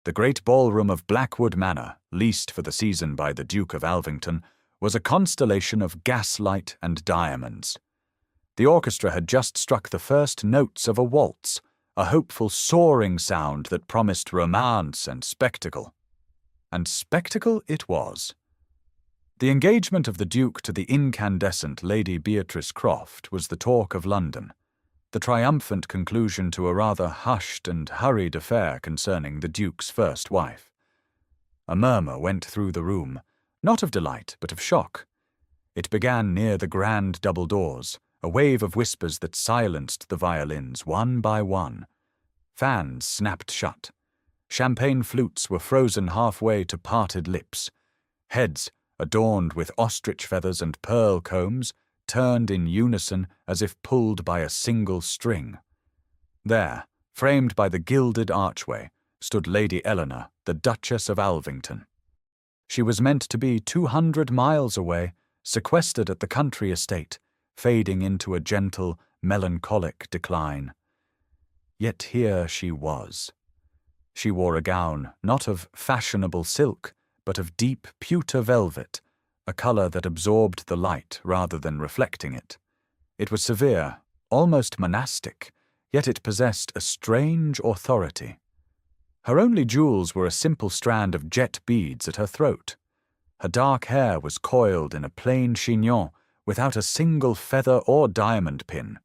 The great ballroom of Blackwood Manor, leased for the season by the Duke of Alvington, was a constellation of gaslight and diamonds. The orchestra had just struck the first notes of a waltz, a hopeful soaring sound that promised romance and spectacle. And spectacle it was. The engagement of the Duke to the incandescent Lady Beatrice Croft was the talk of London, the triumphant conclusion to a rather hushed and hurried affair concerning the Duke's first wife. A murmur went through the room, not of delight but of shock. It began near the grand double doors, a wave of whispers that silenced the violins one by one. Fans snapped shut. Champagne flutes were frozen halfway to parted lips. Heads, adorned with ostrich feathers and pearl combs, turned in unison as if pulled by a single string. There, framed by the gilded archway, stood Lady Eleanor, the Duchess of Alvington. She was meant to be 200 miles away, sequestered at the country estate, fading into a gentle, melancholic decline. Yet here she was. She wore a gown not of fashionable silk, but of deep pewter velvet, a colour that absorbed the light rather than reflecting it. It was severe, almost monastic, yet it possessed a strange authority. Her only jewels were a simple strand of jet beads at her throat. Her dark hair was coiled in a plain chignon, without a single feather or diamond pin.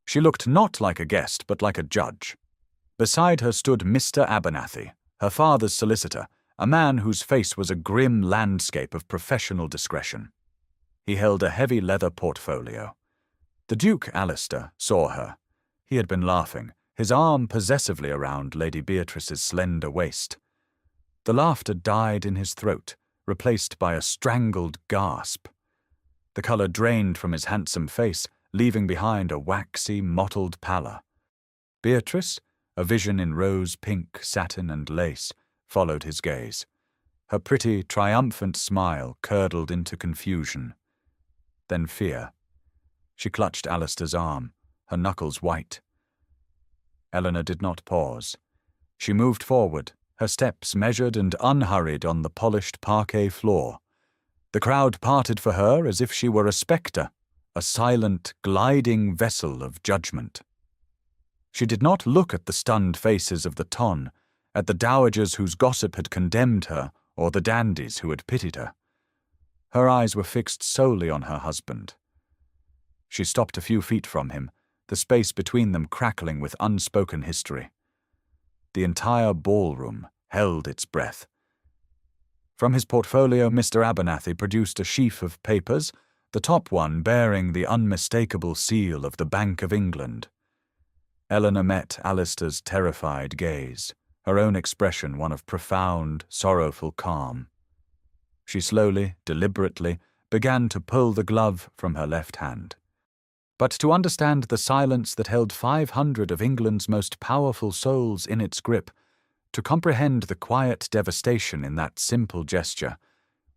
She looked not like a guest, but like a judge. Beside her stood Mr. Abernathy, her father's solicitor, a man whose face was a grim landscape of professional discretion. He held a heavy leather portfolio. The Duke Alistair saw her. He had been laughing, his arm possessively around Lady Beatrice's slender waist. The laughter died in his throat, replaced by a strangled gasp. The colour drained from his handsome face, leaving behind a waxy, mottled pallor. Beatrice, a vision in rose-pink satin and lace, followed his gaze. Her pretty, triumphant smile curdled into confusion. Then fear. She clutched Alistair's arm, her knuckles white. Eleanor did not pause. She moved forward, her steps measured and unhurried on the polished parquet floor. The crowd parted for her as if she were a spectre, a silent, gliding vessel of judgment. She did not look at the stunned faces of the ton, at the dowagers whose gossip had condemned her, or the dandies who had pitied her. Her eyes were fixed solely on her husband. She stopped a few feet from him, the space between them crackling with unspoken history. The entire ballroom held its breath. From his portfolio, Mr. Abernathy produced a sheaf of papers, the top one bearing the unmistakable seal of the Bank of England. Eleanor met Alistair's terrified gaze, her own expression one of profound, sorrowful calm. She slowly, deliberately, began to pull the glove from her left hand. But to understand the silence that held 500 of England's most powerful souls in its grip, to comprehend the quiet devastation in that simple gesture,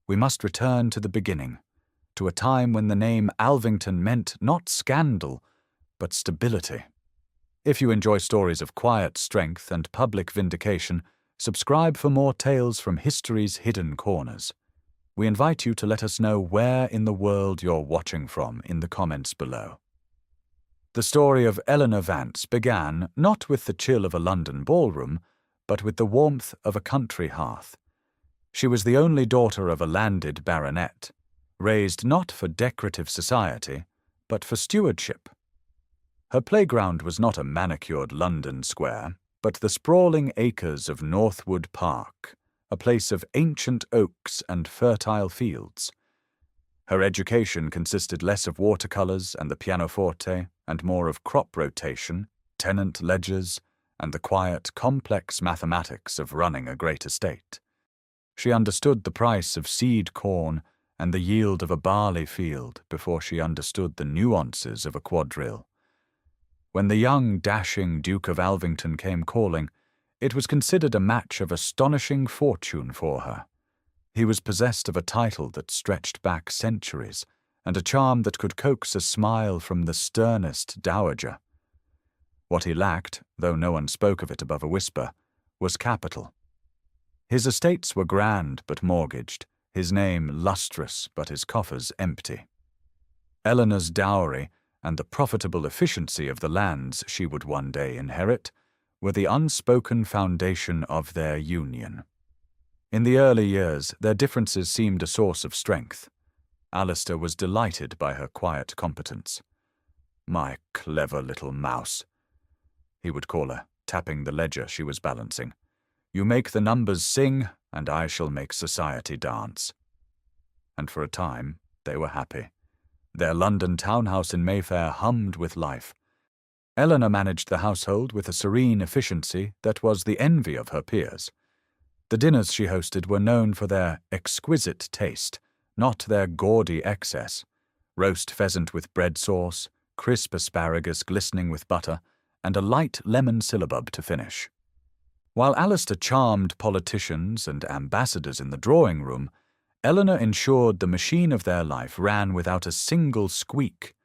we must return to the beginning, to a time when the name Alvington meant not scandal, but stability. If you enjoy stories of quiet strength and public vindication, subscribe for more tales from history's hidden corners. We invite you to let us know where in the world you're watching from in the comments below. The story of Eleanor Vance began not with the chill of a London ballroom, but with the warmth of a country hearth. She was the only daughter of a landed baronet, raised not for decorative society, but for stewardship. Her playground was not a manicured London square, but the sprawling acres of Northwood Park, a place of ancient oaks and fertile fields. Her education consisted less of watercolours and the pianoforte, and more of crop rotation, tenant ledgers, and the quiet, complex mathematics of running a great estate. She understood the price of seed corn and the yield of a barley field before she understood the nuances of a quadrille. When the young, dashing Duke of Alvington came calling, it was considered a match of astonishing fortune for her. He was possessed of a title that stretched back centuries, and a charm that could coax a smile from the sternest dowager. What he lacked, though no one spoke of it above a whisper, was capital. His estates were grand but mortgaged, his name lustrous but his coffers empty. Eleanor's dowry and the profitable efficiency of the lands she would one day inherit were the unspoken foundation of their union. In the early years, their differences seemed a source of strength. Alistair was delighted by her quiet competence. "My clever little mouse," he would call her, tapping the ledger she was balancing. "You make the numbers sing, and I shall make society dance." And for a time, they were happy. Their London townhouse in Mayfair hummed with life. Eleanor managed the household with a serene efficiency that was the envy of her peers. The dinners she hosted were known for their exquisite taste, not their gaudy excess. Roast pheasant with bread sauce, crisp asparagus glistening with butter, and a light lemon syllabub to finish. While Alistair charmed politicians and ambassadors in the drawing room, Eleanor ensured the machine of their life ran without a single squeak.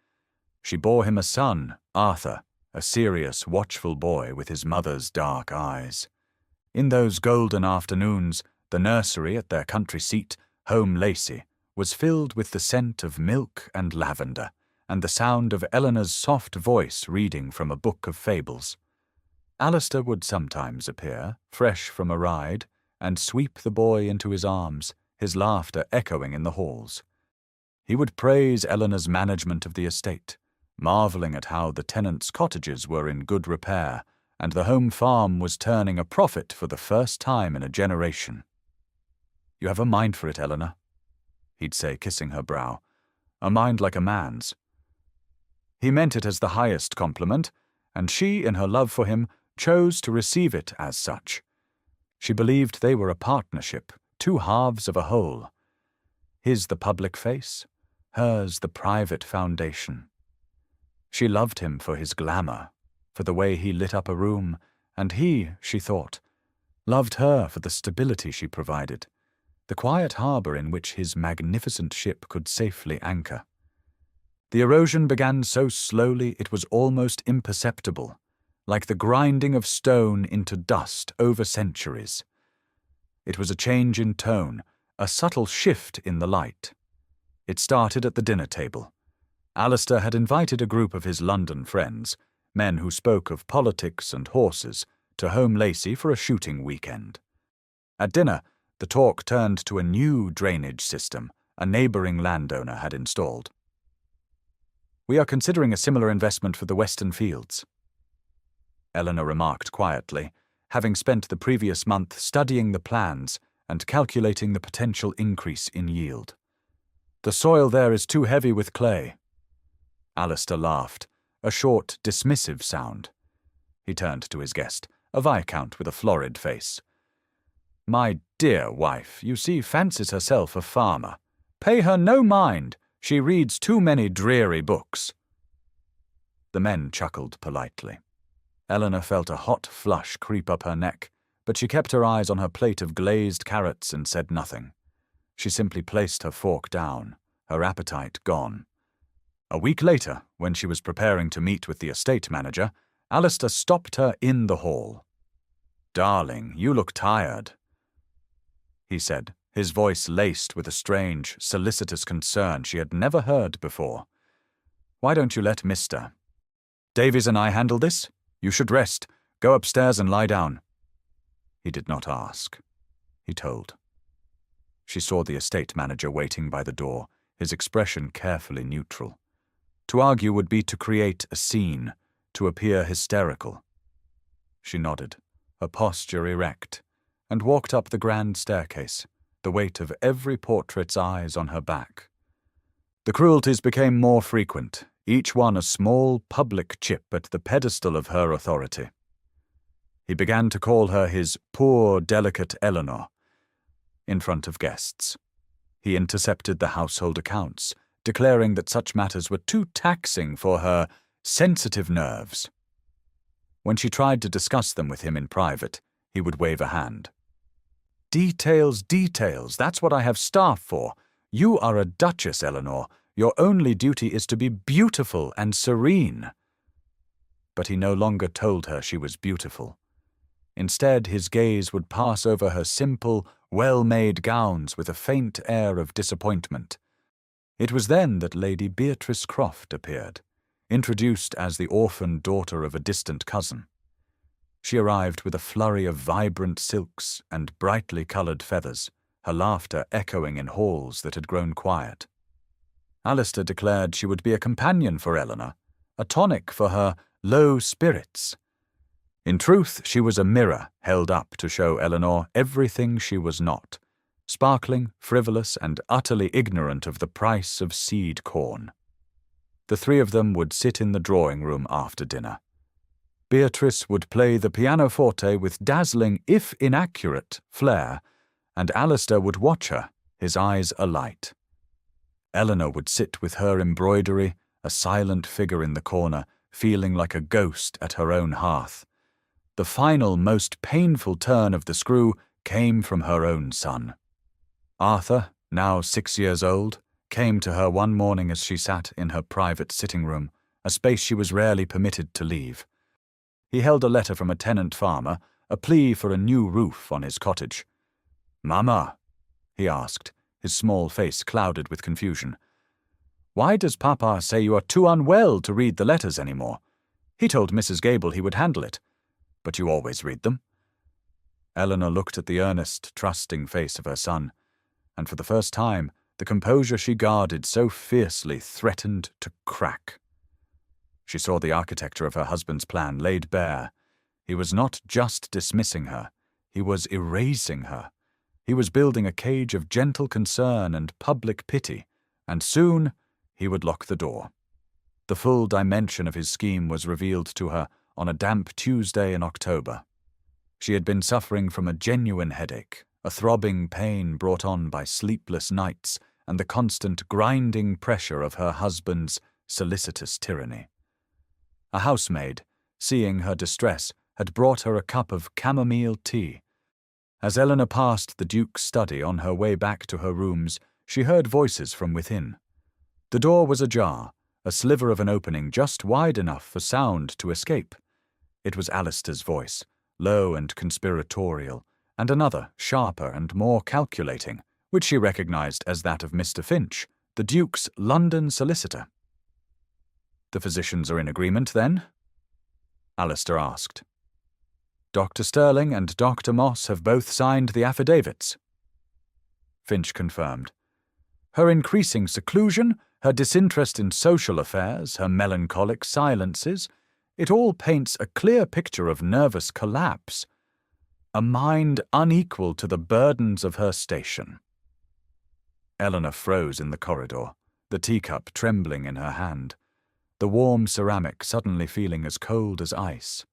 She bore him a son, Arthur, a serious, watchful boy with his mother's dark eyes. In those golden afternoons, the nursery at their country seat, Home Lacey, was filled with the scent of milk and lavender, and the sound of Eleanor's soft voice reading from a book of fables. Alistair would sometimes appear, fresh from a ride, and sweep the boy into his arms, his laughter echoing in the halls. He would praise Eleanor's management of the estate, marvelling at how the tenants' cottages were in good repair, and the home farm was turning a profit for the first time in a generation. "You have a mind for it, Eleanor," he'd say, kissing her brow. "A mind like a man's." He meant it as the highest compliment, and she, in her love for him, chose to receive it as such. She believed they were a partnership, two halves of a whole. His the public face, hers the private foundation. She loved him for his glamour, for the way he lit up a room, and he, she thought, loved her for the stability she provided, the quiet harbour in which his magnificent ship could safely anchor. The erosion began so slowly it was almost imperceptible, like the grinding of stone into dust over centuries. It was a change in tone, a subtle shift in the light. It started at the dinner table. Alistair had invited a group of his London friends, men who spoke of politics and horses, to Home Lacey for a shooting weekend. At dinner, the talk turned to a new drainage system a neighbouring landowner had installed. "We are considering a similar investment for the Western Fields," Eleanor remarked quietly, having spent the previous month studying the plans and calculating the potential increase in yield. "The soil there is too heavy with clay." Alistair laughed, a short, dismissive sound. He turned to his guest, a viscount with a florid face. "My dear wife, you see, fancies herself a farmer. Pay her no mind. She reads too many dreary books." The men chuckled politely. Eleanor felt a hot flush creep up her neck, but she kept her eyes on her plate of glazed carrots and said nothing. She simply placed her fork down, her appetite gone. A week later, when she was preparing to meet with the estate manager, Alistair stopped her in the hall. "Darling, you look tired," he said, his voice laced with a strange, solicitous concern she had never heard before. "Why don't you let Mr. Davies and I handle this? You should rest. Go upstairs and lie down." He did not ask. He told. She saw the estate manager waiting by the door, his expression carefully neutral. To argue would be to create a scene, to appear hysterical. She nodded, her posture erect, and walked up the grand staircase, the weight of every portrait's eyes on her back. The cruelties became more frequent, each one a small public chip at the pedestal of her authority. He began to call her his poor, delicate Eleanor, in front of guests. He intercepted the household accounts, declaring that such matters were too taxing for her sensitive nerves. When she tried to discuss them with him in private, he would wave a hand. "Details, details, that's what I have staff for. You are a duchess, Eleanor. Your only duty is to be beautiful and serene." But he no longer told her she was beautiful. Instead, his gaze would pass over her simple, well-made gowns with a faint air of disappointment. It was then that Lady Beatrice Croft appeared, introduced as the orphan daughter of a distant cousin. She arrived with a flurry of vibrant silks and brightly coloured feathers, her laughter echoing in halls that had grown quiet. Alistair declared she would be a companion for Eleanor, a tonic for her low spirits. In truth, she was a mirror held up to show Eleanor everything she was not, sparkling, frivolous, and utterly ignorant of the price of seed corn. The three of them would sit in the drawing-room after dinner. Beatrice would play the pianoforte with dazzling, if inaccurate, flair, and Alistair would watch her, his eyes alight. Eleanor would sit with her embroidery, a silent figure in the corner, feeling like a ghost at her own hearth. The final, most painful turn of the screw came from her own son. Arthur, now 6 years old, came to her one morning as she sat in her private sitting room, a space she was rarely permitted to leave. He held a letter from a tenant farmer, a plea for a new roof on his cottage. "Mama," he asked, his small face clouded with confusion, "why does Papa say you are too unwell to read the letters anymore? He told Mrs. Gable he would handle it. But you always read them." Eleanor looked at the earnest, trusting face of her son, and for the first time, the composure she guarded so fiercely threatened to crack. She saw the architecture of her husband's plan laid bare. He was not just dismissing her, he was erasing her. He was building a cage of gentle concern and public pity, and soon he would lock the door. The full dimension of his scheme was revealed to her on a damp Tuesday in October. She had been suffering from a genuine headache, a throbbing pain brought on by sleepless nights and the constant grinding pressure of her husband's solicitous tyranny. A housemaid, seeing her distress, had brought her a cup of chamomile tea. As Eleanor passed the Duke's study on her way back to her rooms, she heard voices from within. The door was ajar, a sliver of an opening just wide enough for sound to escape. It was Alistair's voice, low and conspiratorial, and another, sharper and more calculating, which she recognized as that of Mr. Finch, the Duke's London solicitor. "The physicians are in agreement, then?" Alistair asked. "Dr. Sterling and Dr. Moss have both signed the affidavits." Finch confirmed. Her increasing seclusion, her disinterest in social affairs, her melancholic silences, it all paints a clear picture of nervous collapse, a mind unequal to the burdens of her station. Eleanor froze in the corridor, the teacup trembling in her hand, the warm ceramic suddenly feeling as cold as ice.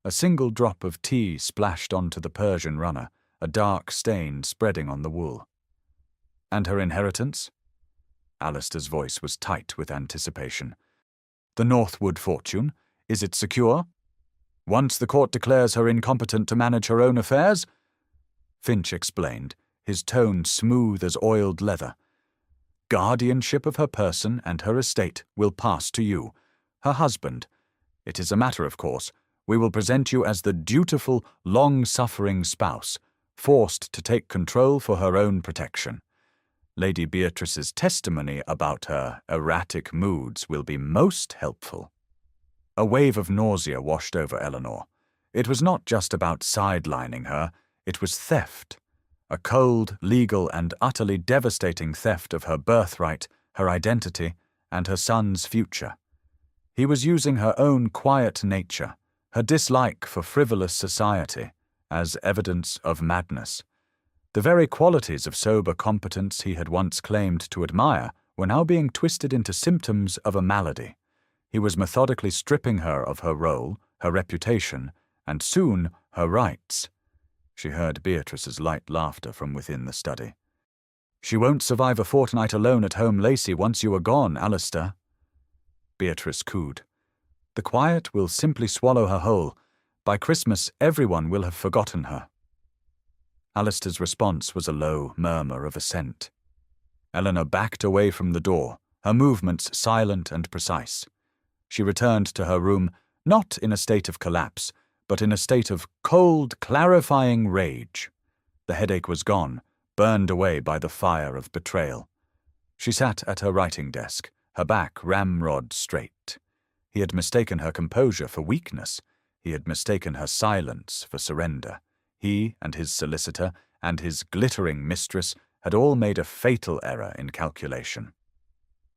A single drop of tea splashed onto the Persian runner, a dark stain spreading on the wool. "And her inheritance?" Alistair's voice was tight with anticipation. "The Northwood fortune? Is it secure? Once the court declares her incompetent to manage her own affairs?" Finch explained, his tone smooth as oiled leather. "Guardianship of her person and her estate will pass to you, her husband. It is a matter of course. We will present you as the dutiful, long-suffering spouse, forced to take control for her own protection. Lady Beatrice's testimony about her erratic moods will be most helpful." A wave of nausea washed over Eleanor. It was not just about sidelining her, it was theft. A cold, legal, and utterly devastating theft of her birthright, her identity, and her son's future. He was using her own quiet nature, her dislike for frivolous society, as evidence of madness. The very qualities of sober competence he had once claimed to admire were now being twisted into symptoms of a malady. He was methodically stripping her of her role, her reputation, and soon her rights. She heard Beatrice's light laughter from within the study. "She won't survive a fortnight alone at home, Lacey, once you are gone, Alistair." Beatrice cooed. "The quiet will simply swallow her whole. By Christmas, everyone will have forgotten her." Alistair's response was a low murmur of assent. Eleanor backed away from the door, her movements silent and precise. She returned to her room, not in a state of collapse, but in a state of cold, clarifying rage. The headache was gone, burned away by the fire of betrayal. She sat at her writing desk, her back ramrod straight. He had mistaken her composure for weakness. He had mistaken her silence for surrender. He and his solicitor and his glittering mistress had all made a fatal error in calculation.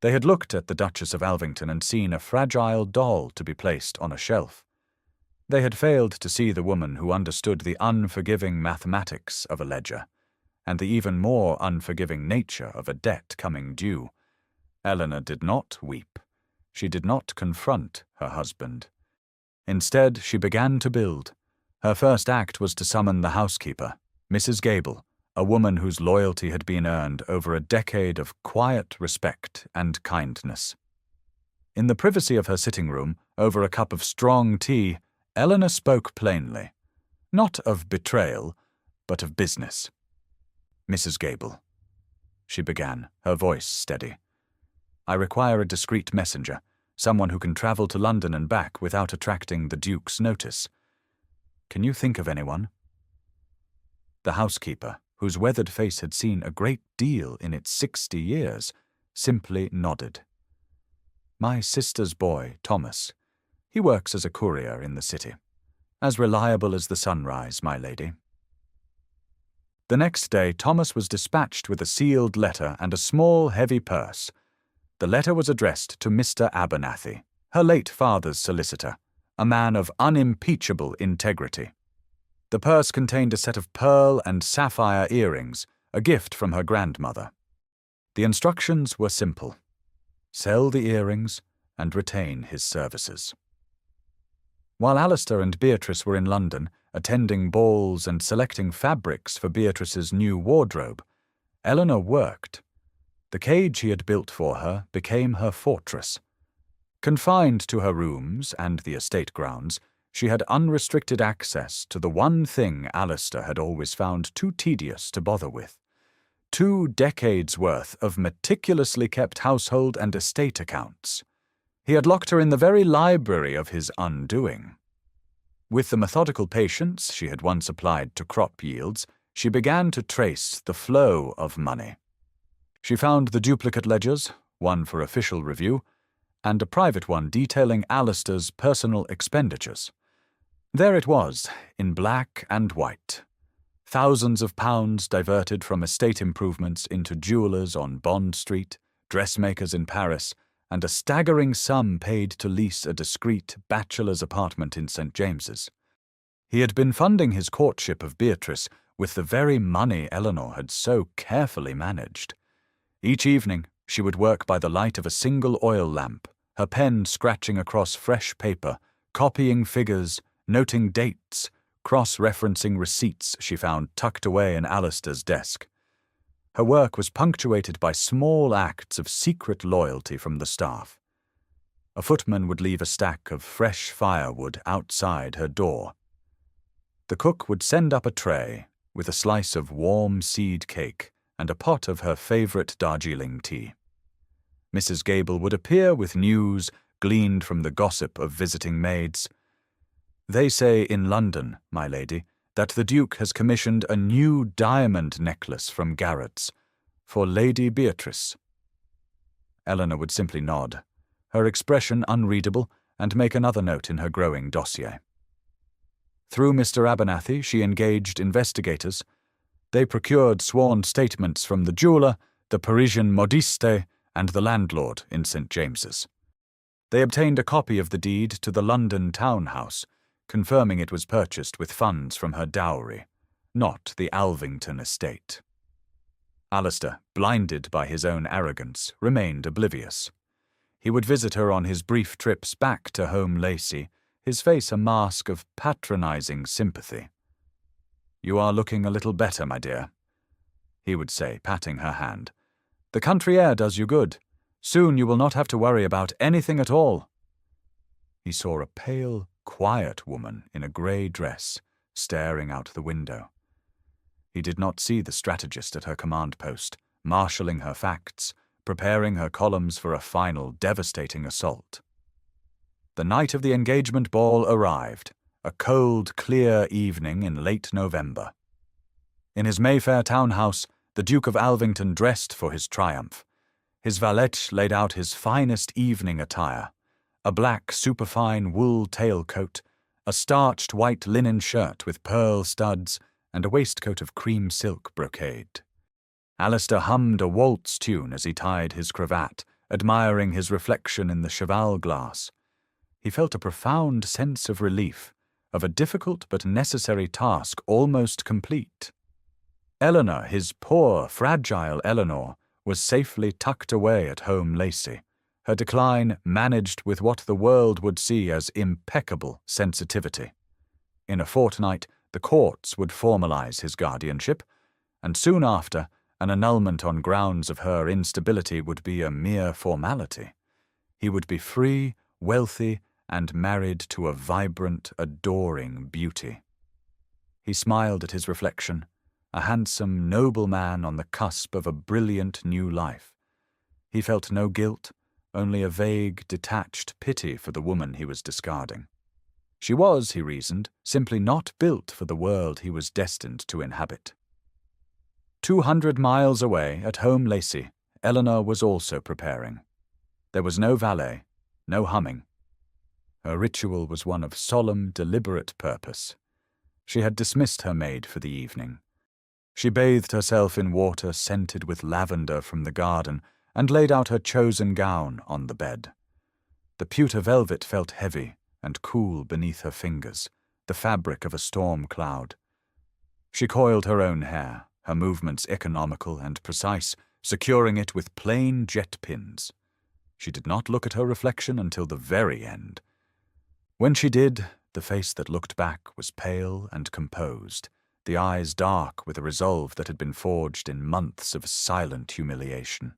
They had looked at the Duchess of Alvington and seen a fragile doll to be placed on a shelf. They had failed to see the woman who understood the unforgiving mathematics of a ledger, and the even more unforgiving nature of a debt coming due. Eleanor did not weep. She did not confront her husband. Instead, she began to build. Her first act was to summon the housekeeper, Mrs. Gable, a woman whose loyalty had been earned over a decade of quiet respect and kindness. In the privacy of her sitting room, over a cup of strong tea, Eleanor spoke plainly, not of betrayal, but of business. "Mrs. Gable," she began, her voice steady, "I require a discreet messenger, someone who can travel to London and back without attracting the Duke's notice. Can you think of anyone?" The housekeeper, whose weathered face had seen a great deal in its 60 years, simply nodded. "My sister's boy, Thomas. He works as a courier in the city. As reliable as the sunrise, my lady." The next day, Thomas was dispatched with a sealed letter and a small, heavy purse. The letter was addressed to Mr. Abernathy, her late father's solicitor, a man of unimpeachable integrity. The purse contained a set of pearl and sapphire earrings, a gift from her grandmother. The instructions were simple: sell the earrings and retain his services. While Alistair and Beatrice were in London, attending balls and selecting fabrics for Beatrice's new wardrobe, Eleanor worked. The cage he had built for her became her fortress. Confined to her rooms and the estate grounds, she had unrestricted access to the one thing Alistair had always found too tedious to bother with: 2 decades' worth of meticulously kept household and estate accounts. He had locked her in the very library of his undoing. With the methodical patience she had once applied to crop yields, she began to trace the flow of money. She found the duplicate ledgers, one for official review, and a private one detailing Alistair's personal expenditures. There it was, in black and white. Thousands of pounds diverted from estate improvements into jewellers on Bond Street, dressmakers in Paris, and a staggering sum paid to lease a discreet bachelor's apartment in St. James's. He had been funding his courtship of Beatrice with the very money Eleanor had so carefully managed. Each evening, she would work by the light of a single oil lamp, her pen scratching across fresh paper, copying figures, noting dates, cross-referencing receipts she found tucked away in Alistair's desk. Her work was punctuated by small acts of secret loyalty from the staff. A footman would leave a stack of fresh firewood outside her door. The cook would send up a tray with a slice of warm seed cake and a pot of her favourite Darjeeling tea. Mrs. Gable would appear with news gleaned from the gossip of visiting maids. "They say in London, my lady, that the Duke has commissioned a new diamond necklace from Garrett's for Lady Beatrice." Eleanor would simply nod, her expression unreadable, and make another note in her growing dossier. Through Mr. Abernathy, she engaged investigators. They procured sworn statements from the jeweller, the Parisian modiste, and the landlord in St. James's. They obtained a copy of the deed to the London townhouse, confirming it was purchased with funds from her dowry, not the Alvington estate. Alistair, blinded by his own arrogance, remained oblivious. He would visit her on his brief trips back to Home Lacey, his face a mask of patronizing sympathy. "You are looking a little better, my dear," he would say, patting her hand. "The country air does you good. Soon you will not have to worry about anything at all." He saw a pale, quiet woman in a grey dress staring out the window. He did not see the strategist at her command post, marshalling her facts, preparing her columns for a final devastating assault. The night of the engagement ball arrived, a cold, clear evening in late November. In his Mayfair townhouse, the Duke of Alvington dressed for his triumph. His valet laid out his finest evening attire, a black superfine wool tailcoat, a starched white linen shirt with pearl studs, and a waistcoat of cream silk brocade. Alistair hummed a waltz tune as he tied his cravat, admiring his reflection in the cheval glass. He felt a profound sense of relief, of a difficult but necessary task almost complete. Eleanor, his poor, fragile Eleanor, was safely tucked away at home Lacey, her decline managed with what the world would see as impeccable sensitivity. In a fortnight, the courts would formalize his guardianship, and soon after, an annulment on grounds of her instability would be a mere formality. He would be free, wealthy, and married to a vibrant, adoring beauty. He smiled at his reflection, a handsome, noble man on the cusp of a brilliant new life. He felt no guilt, only a vague, detached pity for the woman he was discarding. She was, he reasoned, simply not built for the world he was destined to inhabit. 200 miles away, at home Lacey, Eleanor was also preparing. There was no valet, no humming. Her ritual was one of solemn, deliberate purpose. She had dismissed her maid for the evening. She bathed herself in water scented with lavender from the garden and laid out her chosen gown on the bed. The pewter velvet felt heavy and cool beneath her fingers, the fabric of a storm cloud. She coiled her own hair, her movements economical and precise, securing it with plain jet pins. She did not look at her reflection until the very end. When she did, the face that looked back was pale and composed, the eyes dark with a resolve that had been forged in months of silent humiliation.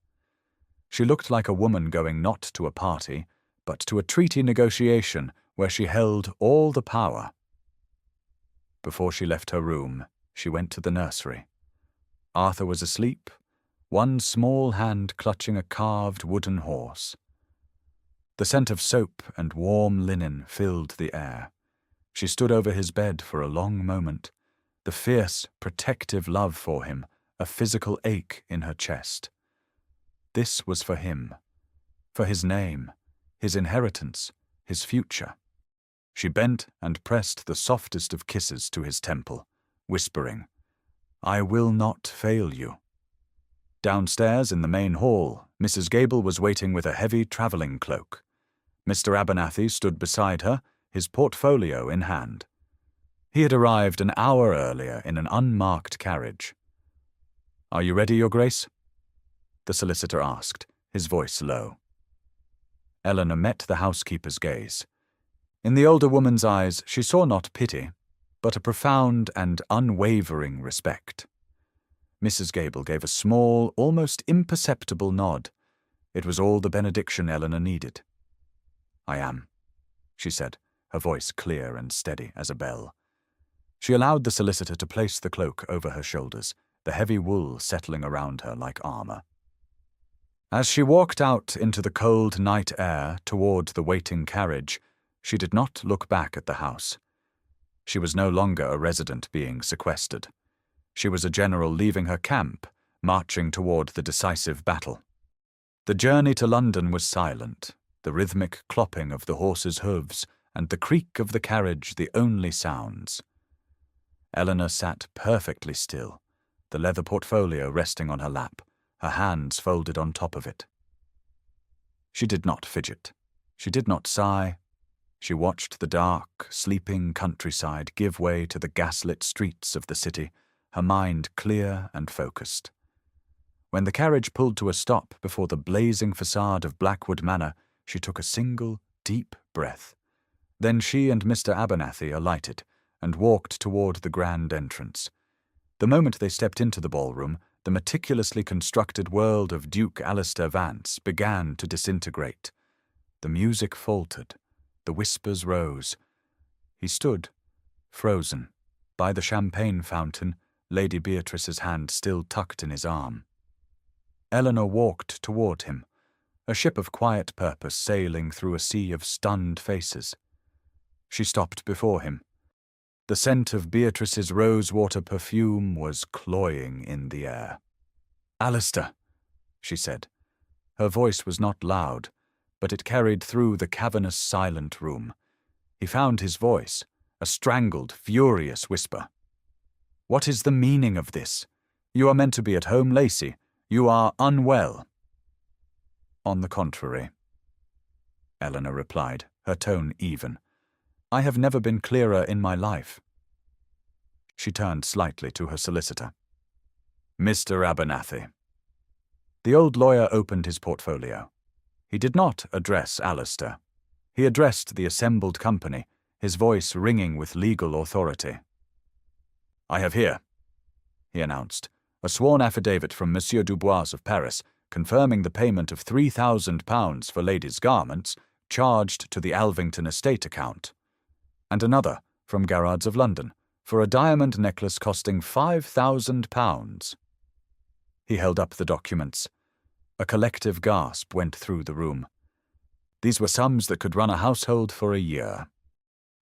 She looked like a woman going not to a party, but to a treaty negotiation where she held all the power. Before she left her room, she went to the nursery. Arthur was asleep, one small hand clutching a carved wooden horse. The scent of soap and warm linen filled the air. She stood over his bed for a long moment, the fierce, protective love for him, a physical ache in her chest. This was for him, for his name, his inheritance, his future. She bent and pressed the softest of kisses to his temple, whispering, "I will not fail you." Downstairs in the main hall, Mrs. Gable was waiting with a heavy travelling cloak. Mr. Abernathy stood beside her, his portfolio in hand. He had arrived an hour earlier in an unmarked carriage. "Are you ready, Your Grace?" the solicitor asked, his voice low. Eleanor met the housekeeper's gaze. In the older woman's eyes she saw not pity, but a profound and unwavering respect. Mrs. Gable gave a small, almost imperceptible nod. It was all the benediction Eleanor needed. "I am," she said, her voice clear and steady as a bell. She allowed the solicitor to place the cloak over her shoulders, the heavy wool settling around her like armor. As she walked out into the cold night air toward the waiting carriage, she did not look back at the house. She was no longer a resident being sequestered. She was a general leaving her camp, marching toward the decisive battle. The journey to London was silent, the rhythmic clopping of the horses' hooves and the creak of the carriage the only sounds. Eleanor sat perfectly still, the leather portfolio resting on her lap, her hands folded on top of it. She did not fidget. She did not sigh. She watched the dark, sleeping countryside give way to the gaslit streets of the city, her mind clear and focused. When the carriage pulled to a stop before the blazing facade of Blackwood Manor, she took a single, deep breath. Then she and Mr. Abernathy alighted and walked toward the grand entrance. The moment they stepped into the ballroom, the meticulously constructed world of Duke Alistair Vance began to disintegrate. The music faltered. The whispers rose. He stood, frozen, by the champagne fountain, Lady Beatrice's hand still tucked in his arm. Eleanor walked toward him, a ship of quiet purpose sailing through a sea of stunned faces. She stopped before him, The scent of Beatrice's rosewater perfume was cloying in the air. "Alistair," she said. Her voice was not loud, but it carried through the cavernous, silent room. He found his voice, a strangled, furious whisper. "What is the meaning of this? You are meant to be at home, Lacey. You are unwell." "On the contrary," Eleanor replied, her tone even. "I have never been clearer in my life." She turned slightly to her solicitor. "Mr. Abernathy." The old lawyer opened his portfolio. He did not address Alistair. He addressed the assembled company, his voice ringing with legal authority. "I have here," he announced, "a sworn affidavit from Monsieur Dubois of Paris, confirming the payment of £3,000 for ladies' garments charged to the Alvington estate account, and another from Garrard's of London for a diamond necklace costing £5,000. He held up the documents. A collective gasp went through the room. These were sums that could run a household for a year.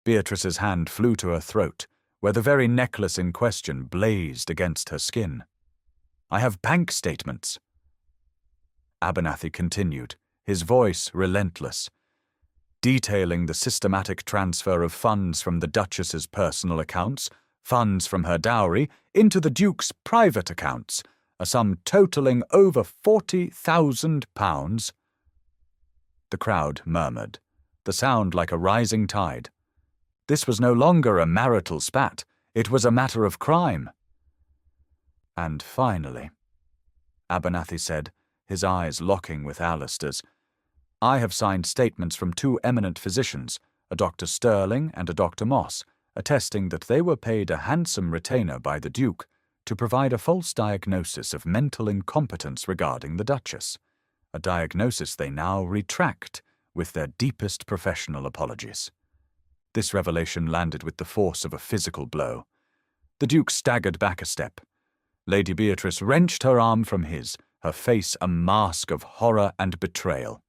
Beatrice's hand flew to her throat, where the very necklace in question blazed against her skin. "I have bank statements." Abernathy continued, his voice relentless, detailing the systematic transfer of funds from the Duchess's personal accounts, funds from her dowry, into the Duke's private accounts, a sum totaling over £40,000. The crowd murmured, the sound like a rising tide. This was no longer a marital spat, it was a matter of crime. "And finally," Abernathy said, his eyes locking with Alistair's, "I have signed statements from two eminent physicians, a Dr. Sterling and a Dr. Moss, attesting that they were paid a handsome retainer by the Duke to provide a false diagnosis of mental incompetence regarding the Duchess, a diagnosis they now retract with their deepest professional apologies." This revelation landed with the force of a physical blow. The Duke staggered back a step. Lady Beatrice wrenched her arm from his, her face a mask of horror and betrayal.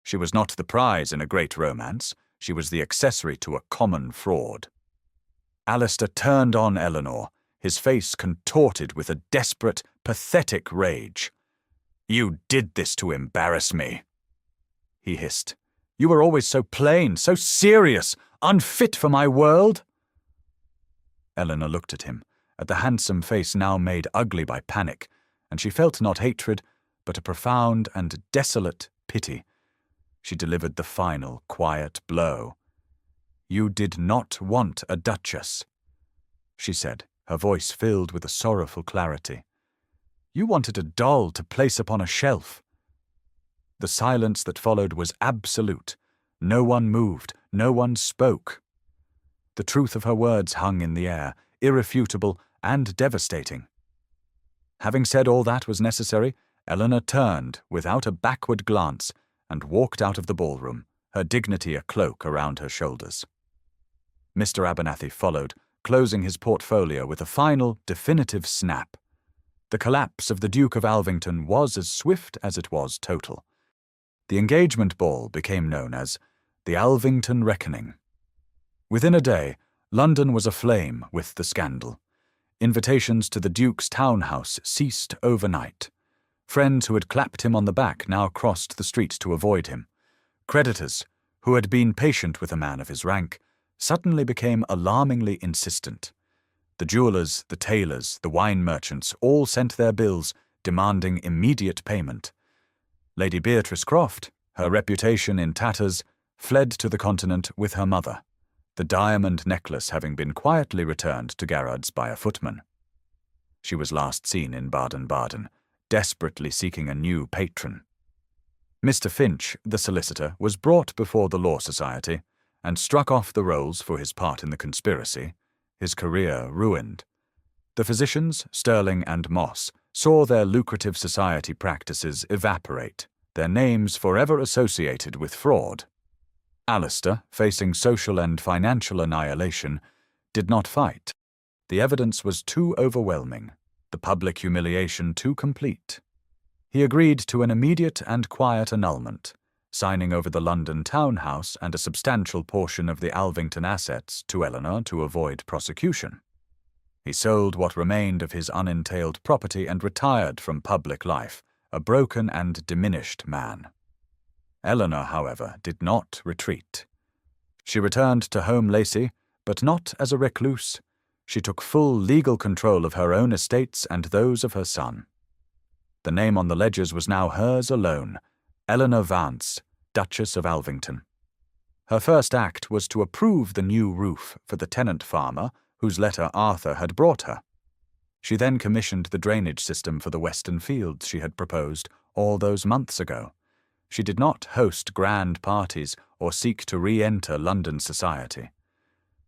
She was not the prize in a great romance, she was the accessory to a common fraud. Alistair turned on Eleanor, his face contorted with a desperate, pathetic rage. "You did this to embarrass me," he hissed. "You were always so plain, so serious, unfit for my world." Eleanor looked at him, at the handsome face now made ugly by panic, and she felt not hatred, but a profound and desolate pity. She delivered the final, quiet blow. "You did not want a duchess," she said, her voice filled with a sorrowful clarity. "You wanted a doll to place upon a shelf." The silence that followed was absolute. No one moved, no one spoke. The truth of her words hung in the air, irrefutable and devastating. Having said all that was necessary, Eleanor turned, without a backward glance, and walked out of the ballroom, her dignity a cloak around her shoulders. Mr. Abernathy followed, closing his portfolio with a final, definitive snap. The collapse of the Duke of Alvington was as swift as it was total. The engagement ball became known as the Alvington Reckoning. Within a day, London was aflame with the scandal. Invitations to the Duke's townhouse ceased overnight. Friends who had clapped him on the back now crossed the street to avoid him. Creditors, who had been patient with a man of his rank, suddenly became alarmingly insistent. The jewellers, the tailors, the wine merchants all sent their bills, demanding immediate payment. Lady Beatrice Croft, her reputation in tatters, fled to the continent with her mother, the diamond necklace having been quietly returned to Garrard's by a footman. She was last seen in Baden-Baden, desperately seeking a new patron. Mr. Finch, the solicitor, was brought before the Law Society and struck off the rolls for his part in the conspiracy, his career ruined. The physicians, Sterling and Moss, saw their lucrative society practices evaporate, their names forever associated with fraud. Alistair, facing social and financial annihilation, did not fight. The evidence was too overwhelming, the public humiliation too complete. He agreed to an immediate and quiet annulment, signing over the London townhouse and a substantial portion of the Alvington assets to Eleanor to avoid prosecution. He sold what remained of his unentailed property and retired from public life, a broken and diminished man. Eleanor, however, did not retreat. She returned to Home Lacey, but not as a recluse. She took full legal control of her own estates and those of her son. The name on the ledgers was now hers alone, Eleanor Vance, Duchess of Alvington. Her first act was to approve the new roof for the tenant farmer whose letter Arthur had brought her. She then commissioned the drainage system for the western fields she had proposed all those months ago. She did not host grand parties or seek to re-enter London society.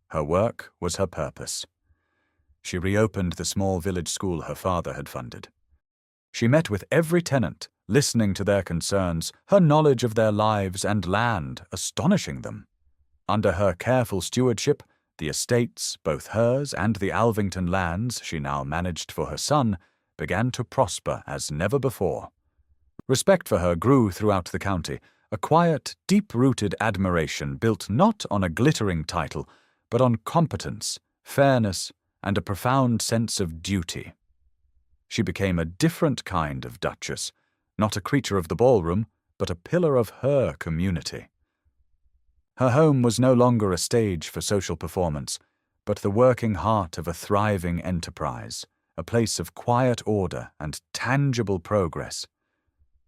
Her work was her purpose. She reopened the small village school her father had funded. She met with every tenant, listening to their concerns, her knowledge of their lives and land astonishing them. Under her careful stewardship, the estates, both hers and the Alvington lands she now managed for her son, began to prosper as never before. Respect for her grew throughout the county, a quiet, deep-rooted admiration built not on a glittering title, but on competence, fairness, and a profound sense of duty. She became a different kind of duchess, not a creature of the ballroom, but a pillar of her community. Her home was no longer a stage for social performance, but the working heart of a thriving enterprise, a place of quiet order and tangible progress.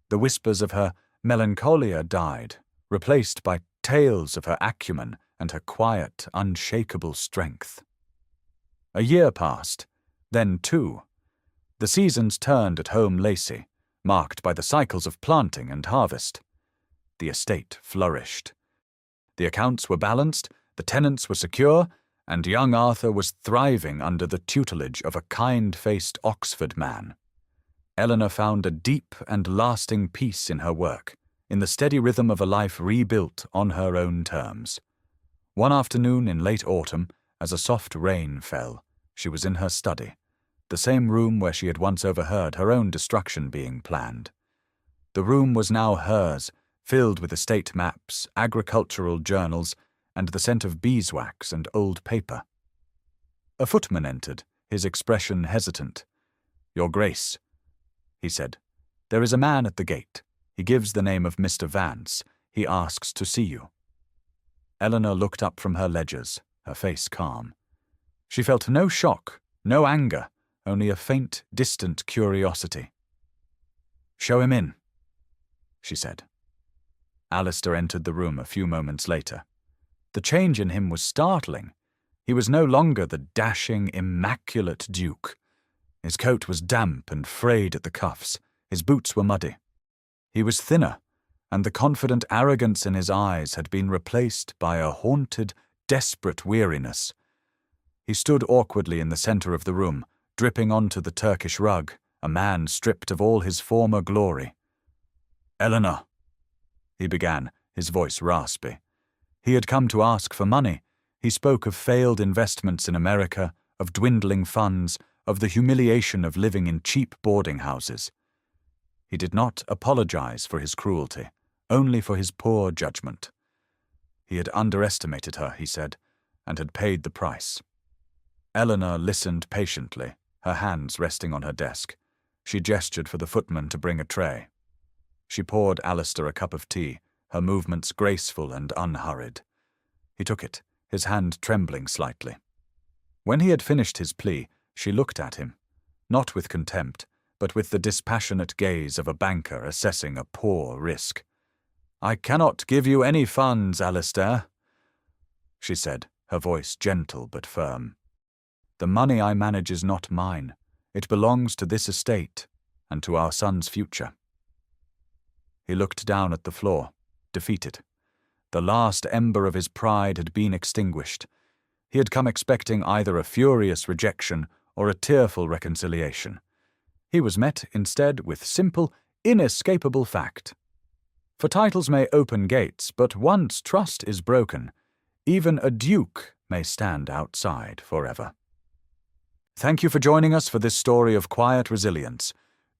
The whispers of her melancholia died, replaced by tales of her acumen and her quiet, unshakable strength. A year passed, then two. The seasons turned at Home Lacey, marked by the cycles of planting and harvest. The estate flourished. The accounts were balanced, the tenants were secure, and young Arthur was thriving under the tutelage of a kind-faced Oxford man. Eleanor found a deep and lasting peace in her work, in the steady rhythm of a life rebuilt on her own terms. One afternoon in late autumn, as a soft rain fell, she was in her study, the same room where she had once overheard her own destruction being planned. The room was now hers, filled with estate maps, agricultural journals, and the scent of beeswax and old paper. A footman entered, his expression hesitant. "Your Grace," he said, "there is a man at the gate. He gives the name of Mr. Vance. He asks to see you." Eleanor looked up from her ledgers, her face calm. She felt no shock, no anger, only a faint, distant curiosity. "Show him in," she said. Alistair entered the room a few moments later. The change in him was startling. He was no longer the dashing, immaculate Duke. His coat was damp and frayed at the cuffs. His boots were muddy. He was thinner, and the confident arrogance in his eyes had been replaced by a haunted, desperate weariness. He stood awkwardly in the center of the room, dripping onto the Turkish rug, a man stripped of all his former glory. "Eleanor," he began, his voice raspy. He had come to ask for money. He spoke of failed investments in America, of dwindling funds, of the humiliation of living in cheap boarding houses. He did not apologize for his cruelty, only for his poor judgment. He had underestimated her, he said, and had paid the price. Eleanor listened patiently, her hands resting on her desk. She gestured for the footman to bring a tray. She poured Alistair a cup of tea, her movements graceful and unhurried. He took it, his hand trembling slightly. When he had finished his plea, she looked at him, not with contempt, but with the dispassionate gaze of a banker assessing a poor risk. "I cannot give you any funds, Alistair," she said, her voice gentle but firm. "The money I manage is not mine. It belongs to this estate and to our son's future." He looked down at the floor, defeated. The last ember of his pride had been extinguished. He had come expecting either a furious rejection or a tearful reconciliation. He was met, instead, with simple, inescapable fact. For titles may open gates, but once trust is broken, even a duke may stand outside forever. Thank you for joining us for this story of quiet resilience.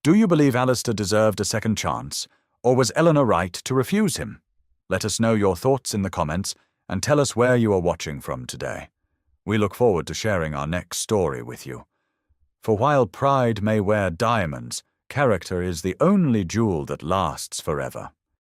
Do you believe Alistair deserved a second chance, or was Eleanor right to refuse him? Let us know your thoughts in the comments and tell us where you are watching from today. We look forward to sharing our next story with you. For while pride may wear diamonds, character is the only jewel that lasts forever.